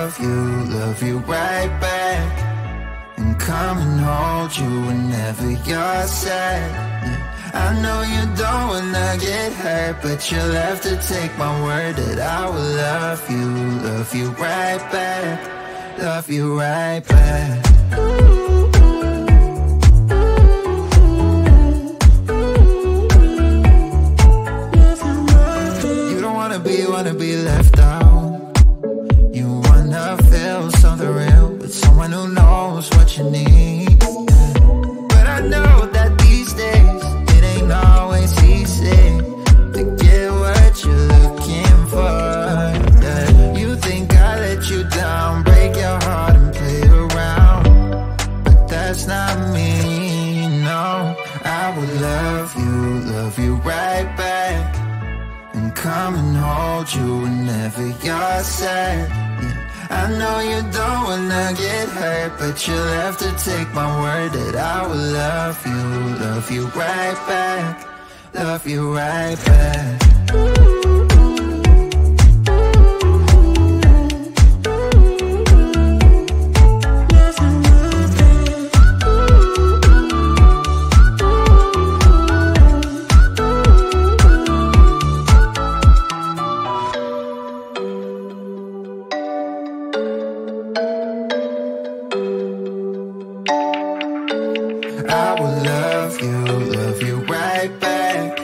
love you right back, and come and hold you whenever you're sad. Yeah, I know you don't wanna get hurt, but you'll have to take my word that I will love you right back, love you right back. You don't wanna be left out. You wanna feel something real with someone who knows what you need. But I know that these days it ain't always easy to get what you're looking for. Yeah. You think I let you down, break your heart and play around, but that's not me, no. I will love you right back, and come and hold you whenever you're sad. Yeah. I know you don't wanna get hurt, but you'll have to take my word that I will love you right back, love you right back. I will love you right back,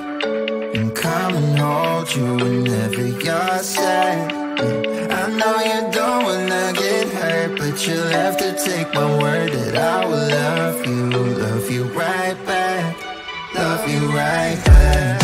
and come and hold you whenever you're sad. Yeah. I know you don't wanna get hurt, but you'll have to take my word that I will love you right back, love you right back.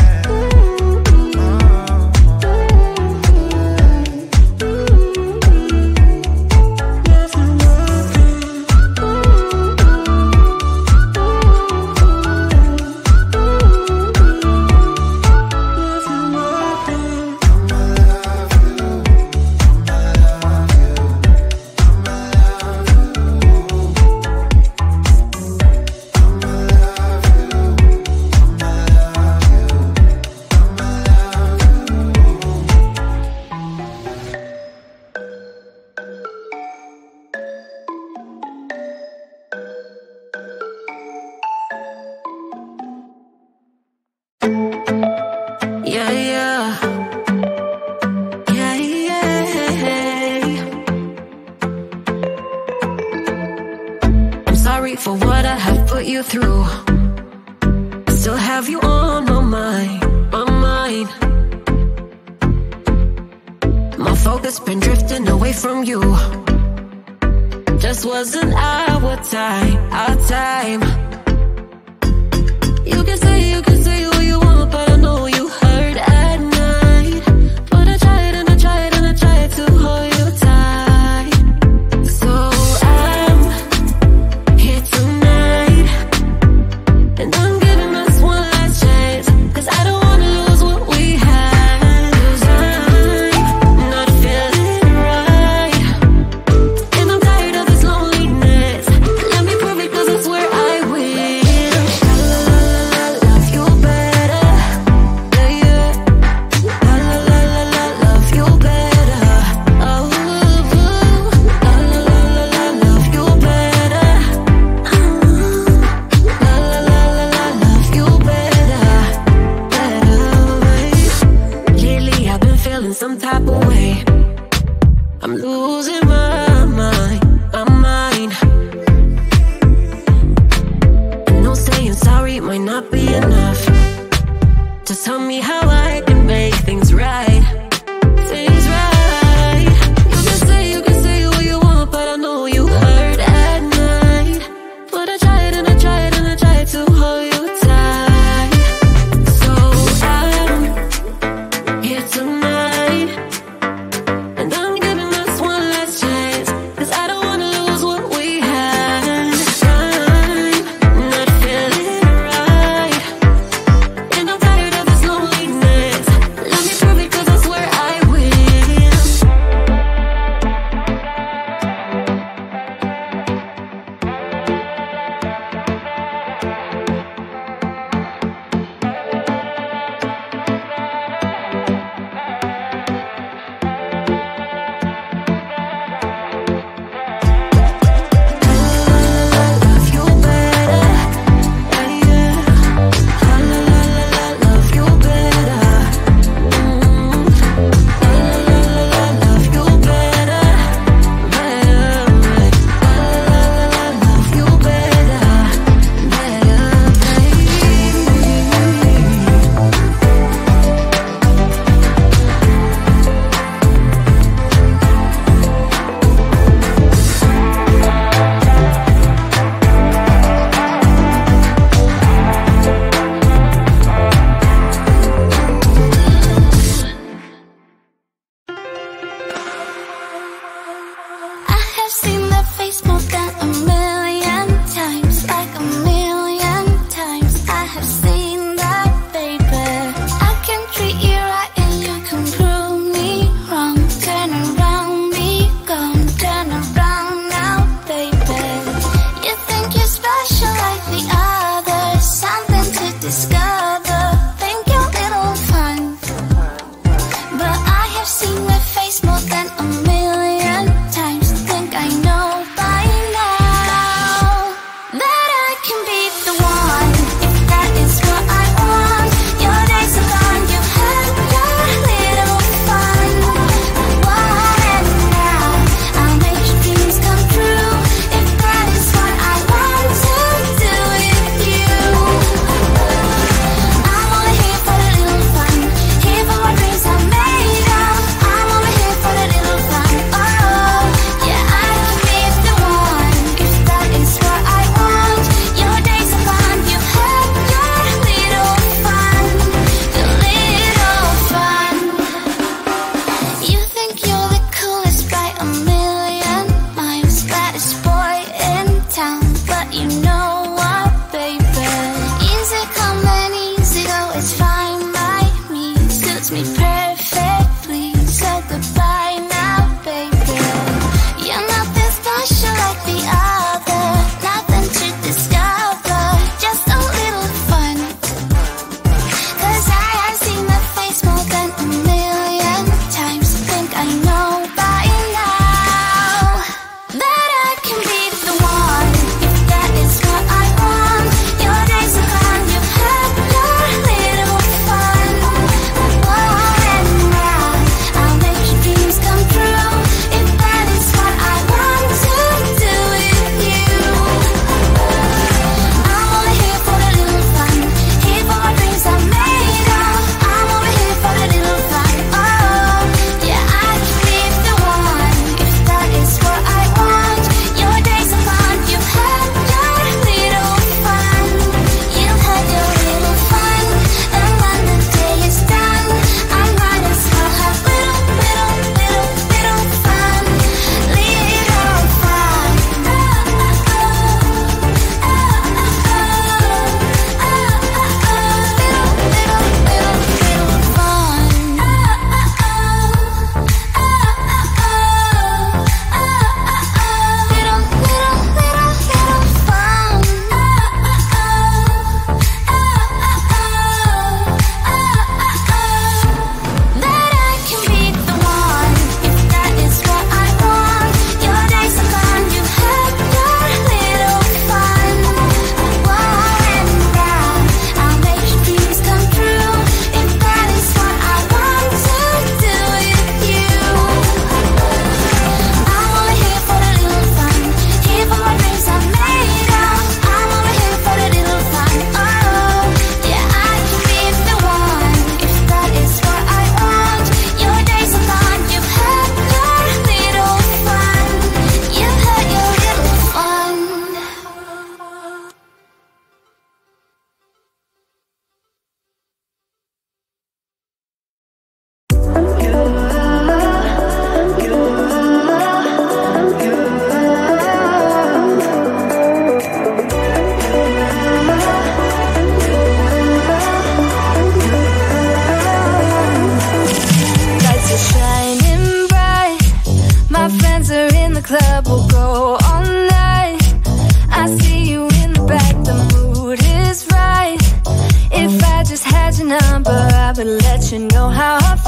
For what I have put you through, I still have you on my mind, my mind. My focus been drifting away from you. Just wasn't our time, our time. You can say what you want, but I know you hurt at night. But I tried and I tried and I tried to hold you tight. So I'm here tonight, and I'm giving us one last chance, 'cause I don't wanna lose what we had. 'Cause I'm not feeling right, and I'm tired of this loneliness. Let me prove it, 'cause I swear I will. La la la la, love you better. Yeah, yeah. La la la la la, love you better. Oh, la la la la la, love you better. La la la la la, love you better, better. Lately I've been feeling some type of way. I'm losing my mind, my mind. I know saying sorry might not be enough. Just tell me how I can make things right, things right. You can say what you want, but I know you hurt at night. But I tried and I tried and I tried to hold you tight. So I'm here tonight,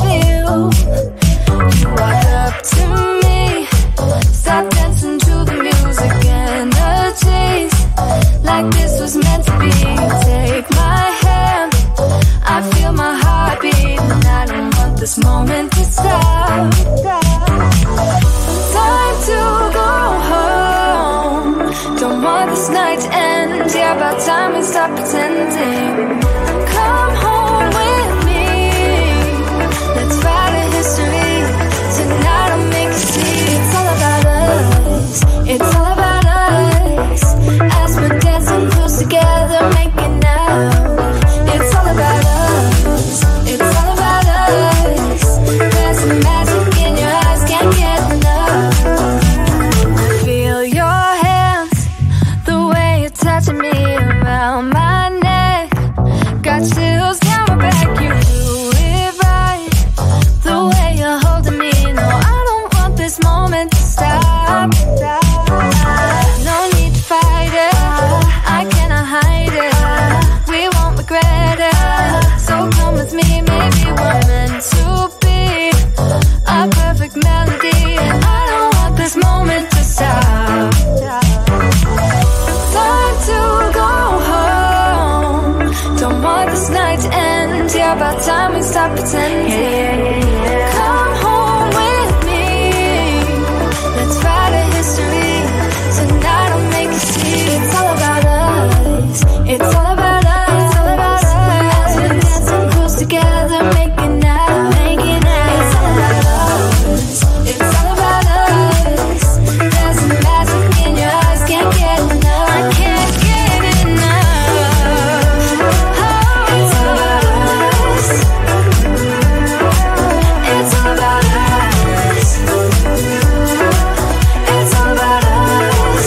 feel. You walk up to me, stop dancing to the music and the chase, like this was meant to be. Take my hand, I feel my heart beat, and I don't want this moment to stop. Time to go home, don't want this night to end. Yeah, about time we stop pretending. Come home with me, let's write a history. Tonight I'll make you see. It's all about us, it's all about us. As we're dancing close together, making out. It's all about us, it's all about us. There's some magic in your eyes, can't get enough. Feel your hands, the way you're touching me around my neck. Got chills down my back, you do it right. The way you're holding me, no, I don't want this moment to stop. No need to fight it, I cannot hide it. We won't regret it, so come with me, maybe we're meant to be. A perfect melody, and I don't want this moment to stop. Time to go home, don't want this night to end. Yeah, about time we stop pretending. Come home with me, let's write a history. Tonight I'll make you see. It's all about us, it's all about us, it's all about us. As we're dancing close together, making out, making out. It's all about us, it's all about us. There's some magic in your eyes, can't get enough. I can't get enough. Oh, it's all about us, it's all about us. It's all about us,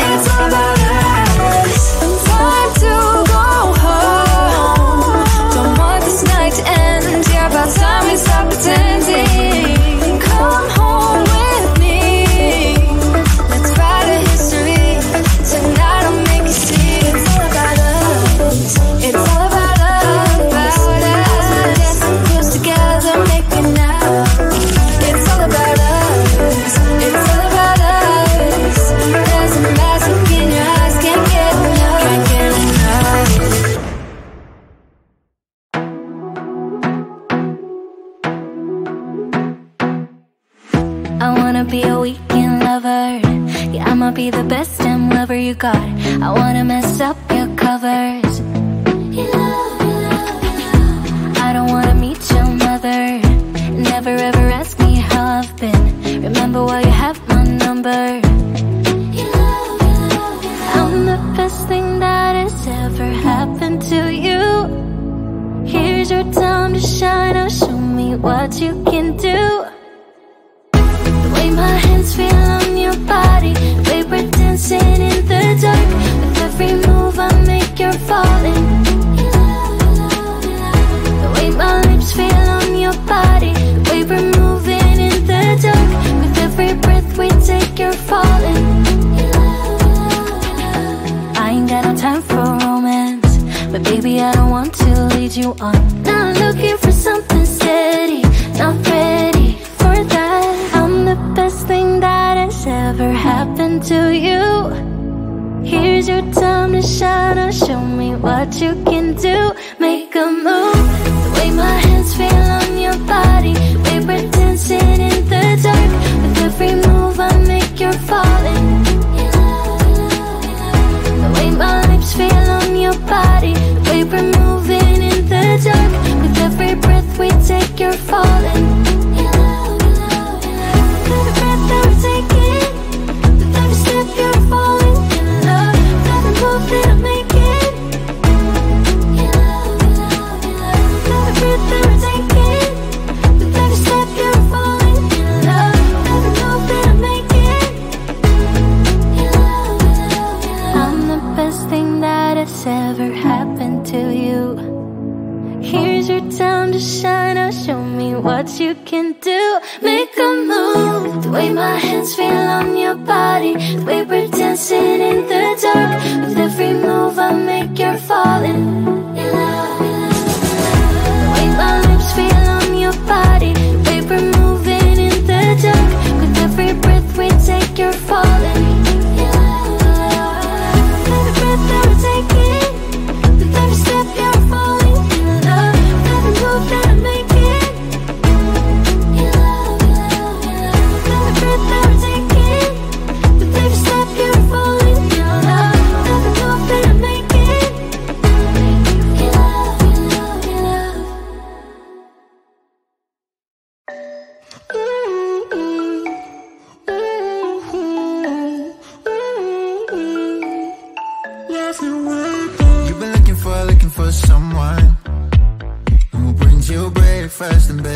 it's all about us. Time to go home, don't want this night to end. Yeah, about time we stop pretending. Come home with me, let's write a history. Tonight I'll make you see. It's all about us, it's all about us, about us. We're dancing close together, making out. It's all about us, it's all about us. There's a magic in your eyes, can't get enough, can't get enough. I wanna be a weekend lover. Yeah, I'ma be the best damn lover you got. I wanna mess up your covers. I don't wanna meet your mother. Never ever ask me how I've been. Remember why you have my number. I'm the best thing that has ever happened to you. Here's your time to shine. Now show me what you can do. The way my hands feel on your body, the way we're dancing in the dark. With every move I make, you're falling. The way my lips feel on your body, the way we're moving in the dark. With every breath we take, you're falling. I ain't got no time for romance, but baby I don't want to lead you on. Not looking for something steady, not ready for that. I'm the best thing that has ever happened to you. Here's your time to shine. Now show me what you can do. Make a move. The way my hands feel on your body, the way we're dancing in the dark. With every move I make, you're falling. The way my lips feel on your body, the way we're moving in the dark. With every breath we take, you're falling. With every breath that we're taking, with every step you're falling in love. With every move that I'm making, with every breath that we're taking, with every step you're falling in love. With every move that I'm making, I'm the best thing that has ever happened to you. Here's your time to shine. Now show me what you can do. Make a move. The way my hands feel on your body, the way we're dancing in the dark. With every move I make, you're falling. The way for someone who brings you breakfast in bed.